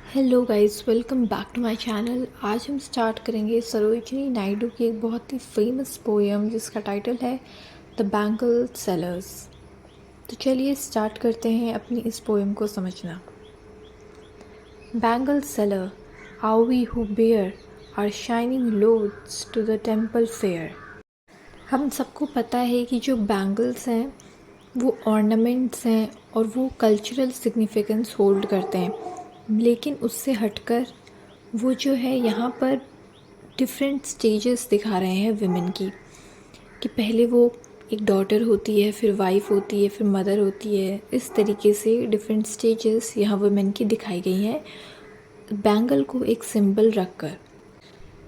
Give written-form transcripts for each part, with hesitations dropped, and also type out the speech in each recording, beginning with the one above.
Hello guys, welcome back to my channel. आज हम start करेंगे सरोजिनी नायडू की एक बहुत ही फेमस पोएम जिसका टाइटल है द बैंगल सेलर्स। तो चलिए स्टार्ट करते हैं अपनी इस पोएम को समझना। Bangle seller, are we who bear our shining loads to the temple fair. हम सबको पता है कि जो बैंगल्स हैं वो ऑर्नामेंट्स हैं और वो कल्चरल सिग्निफिकेंस होल्ड करते हैं, लेकिन उससे हटकर वो जो है यहाँ पर डिफरेंट स्टेजेस दिखा रहे हैं विमेन की, कि पहले वो एक डॉटर होती है, फिर वाइफ होती है, फिर मदर होती है। इस तरीके से डिफरेंट स्टेजेस यहाँ वुमेन की दिखाई गई हैं बैंगल को एक सिंबल रखकर।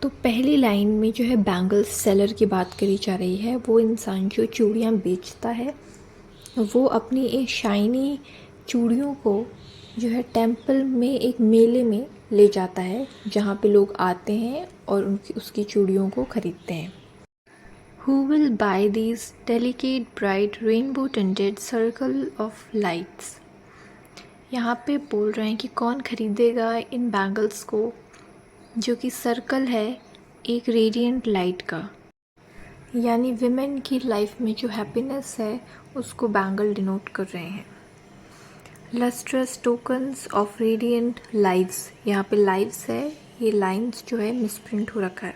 तो पहली लाइन में जो है बैंगल सेलर की बात करी जा रही है। वो इंसान जो चूड़ियाँ बेचता है वो अपनी एक शाइनी चूड़ियों को जो है टेम्पल में एक मेले में ले जाता है, जहाँ पे लोग आते हैं और उसकी चूड़ियों को खरीदते हैं। Who will buy these delicate bright rainbow tinted circle of lights? यहाँ पे बोल रहे हैं कि कौन खरीदेगा इन बैंगल्स को जो कि सर्कल है एक रेडिएंट लाइट का, यानी विमेन की लाइफ में जो हैप्पीनेस है उसको बैंगल डिनोट कर रहे हैं। Lustrous tokens of radiant lives, यहाँ पे लाइव्स है, ये लाइंस जो है मिसप्रिंट हो रखा है।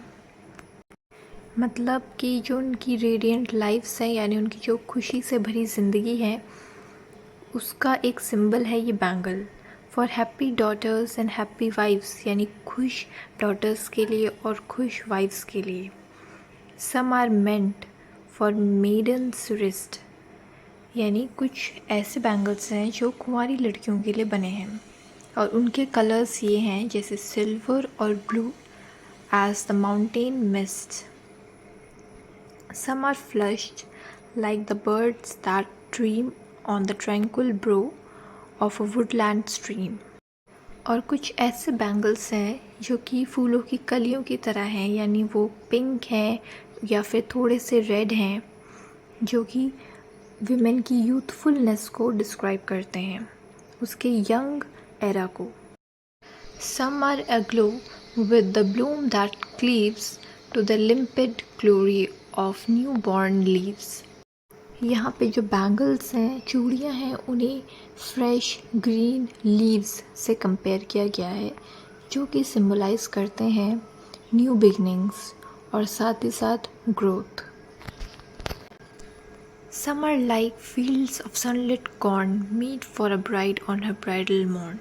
मतलब कि जो उनकी रेडिएंट लाइव्स है यानी उनकी जो खुशी से भरी ज़िंदगी है उसका एक सिंबल है ये bangle. For happy daughters and happy wifes, यानी खुश डॉटर्स के लिए और खुश वाइफ्स के लिए। Some are meant for maidens wrist, यानी कुछ ऐसे बैंगल्स हैं जो कुंवारी लड़कियों के लिए बने हैं और उनके कलर्स ये हैं जैसे सिल्वर और blue as the mountain mist. Some are flushed like the birds that dream on the tranquil brow of a woodland stream. और कुछ ऐसे बैंगल्स हैं जो कि फूलों की कलियों की तरह हैं, यानी वो पिंक हैं या फिर थोड़े से रेड हैं, जो कि विमेन की यूथफुलनेस को डिस्क्राइब करते हैं, उसके यंग एरा को। Some are aglow with the bloom that cleaves to the limpid glory of new born leaves. यहाँ पे जो बैंगल्स हैं, चूड़ियाँ हैं, उन्हें फ्रेश ग्रीन लीव्स से कंपेयर किया गया है, जो कि सिंबलाइज करते हैं न्यू बिगनिंग्स और साथ ही साथ growth. Some are like fields of sunlit corn meet for a bride on her bridal morn,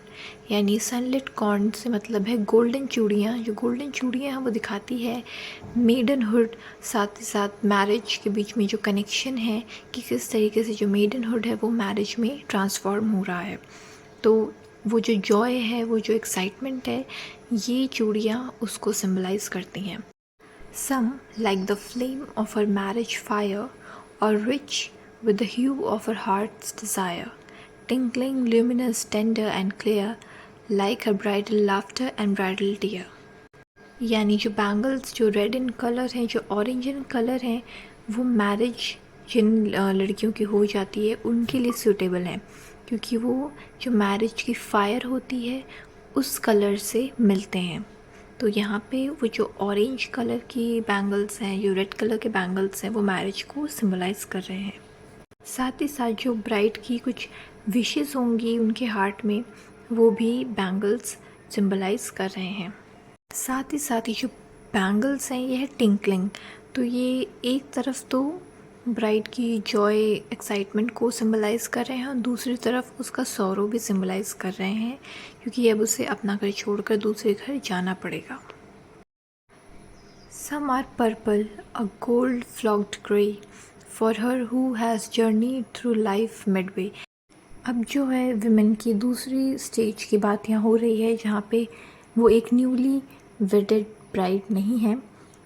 यानी sunlit corn से मतलब है गोल्डन चूड़ियाँ। जो गोल्डन चूड़ियाँ हैं वो दिखाती है मेडनहुड, साथ ही साथ मैरिज के बीच में जो कनेक्शन है कि किस तरीके से जो मेडनहुड है वो मैरिज में ट्रांसफॉर्म हो रहा है। तो वो जो जॉय है, वो जो एक्साइटमेंट है, ये चूड़ियाँ उसको सिम्बलाइज करती हैं। Some, like the flame of her marriage fire, or rich with the hue of her heart's desire, tinkling, luminous, tender and clear, like her bridal laughter and bridal tear। यानी जो bangles जो red in colour हैं, जो orange in colour हैं, वो marriage जिन लड़कियों की हो जाती है उनके लिए सूटेबल हैं, क्योंकि वो जो मैरिज की फायर होती है उस कलर से मिलते हैं। तो यहाँ पे वो जो ऑरेंज कलर की बैंगल्स हैं, जो रेड कलर के बैंगल्स हैं, वो मैरिज को सिंबलाइज कर रहे हैं। साथ ही साथ जो ब्राइड की कुछ विशेस होंगी उनके हार्ट में, वो भी बैंगल्स सिंबलाइज कर रहे हैं। साथ ही जो बैंगल्स हैं ये है टिंकलिंग। तो ये एक तरफ तो ब्राइड की जॉय एक्साइटमेंट को सिंबलाइज़ कर रहे हैं और दूसरी तरफ उसका सौरो भी सिंबलाइज़ कर रहे हैं, क्योंकि अब उसे अपना घर छोड़कर दूसरे घर जाना पड़ेगा। Some are purple a gold flocked grey for her who has journey through life midway. अब जो है विमेन की दूसरी स्टेज की बात यहाँ हो रही है, जहाँ पे वो एक न्यूली वेडेड ब्राइड नहीं है,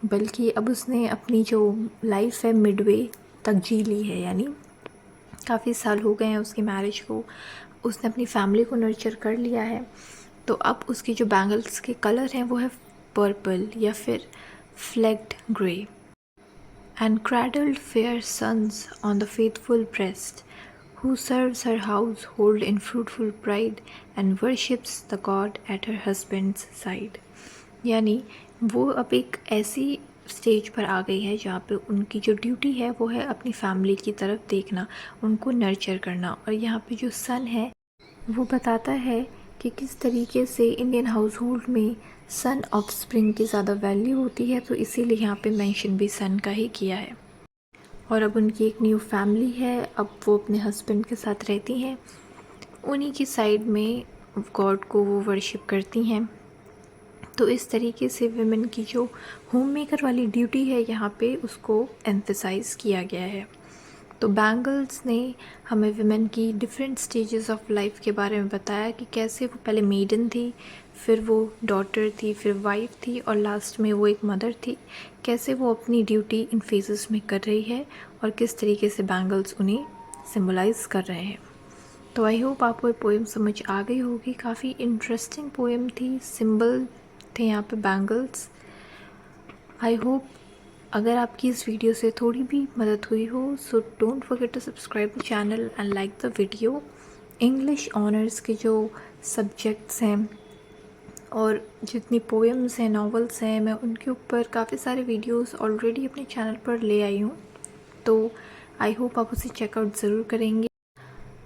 बल्कि अब उसने अपनी जो लाइफ है मिडवे तक जी ली है, यानी काफ़ी साल हो गए हैं उसकी मैरिज को, उसने अपनी फैमिली को नर्चर कर लिया है। तो अब उसकी जो बैंगल्स के कलर हैं वो है पर्पल या फिर flecked grey. And cradled fair sons on the faithful breast who serves her household in fruitful pride and worships the God at her husband's side। यानी वो अब एक ऐसी स्टेज पर आ गई है जहाँ पे उनकी जो ड्यूटी है वो है अपनी फैमिली की तरफ देखना, उनको नर्चर करना। और यहाँ पे जो सन है वो बताता है कि किस तरीके से इंडियन हाउस होल्ड में सन ऑफ स्प्रिंग की ज़्यादा वैल्यू होती है, तो इसीलिए यहाँ पे मेंशन भी सन का ही किया है। और अब उनकी एक न्यू फैमिली है, अब वो अपने हस्बैंड के साथ रहती हैं, उन्हीं की साइड में गॉड को वो वर्शिप करती हैं। तो इस तरीके से विमेन की जो होम मेकर वाली ड्यूटी है यहाँ पे उसको एम्फसाइज़ किया गया है। तो बैंगल्स ने हमें विमेन की डिफरेंट स्टेजेस ऑफ लाइफ के बारे में बताया कि कैसे वो पहले मेडन थी, फिर वो डॉटर थी, फिर वाइफ थी और लास्ट में वो एक मदर थी। कैसे वो अपनी ड्यूटी इन फेजेस में कर रही है और किस तरीके से बैंगल्स उन्हें सिंबलाइज कर रहे हैं। तो आई होप आपको ये पोएम समझ आ गई होगी। काफ़ी इंटरेस्टिंग पोएम थी, सिंबल थे यहाँ पे बैंगल्स। आई होप अगर आपकी इस वीडियो से थोड़ी भी मदद हुई हो, so don't forget to subscribe the channel and like the video. English honours के जो सब्जेक्ट्स हैं और जितनी पोएम्स हैं, नॉवेल्स हैं, मैं उनके ऊपर काफ़ी सारे वीडियोस ऑलरेडी अपने चैनल पर ले आई हूँ, तो आई होप आप उसे चेकआउट ज़रूर करेंगे।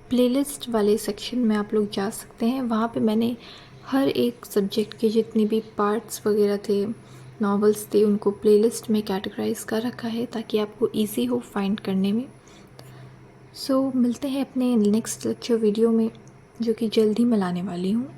प्लेलिस्ट वाले सेक्शन में आप लोग जा सकते हैं, वहाँ पे मैंने हर एक सब्जेक्ट के जितने भी पार्ट्स वगैरह थे, नॉवेल्स थे, उनको प्लेलिस्ट में कैटेगराइज कर रखा है ताकि आपको इजी हो फाइंड करने में। सो मिलते हैं अपने नेक्स्ट लेक्चर वीडियो में, जो कि जल्द ही मैं लाने वाली हूँ।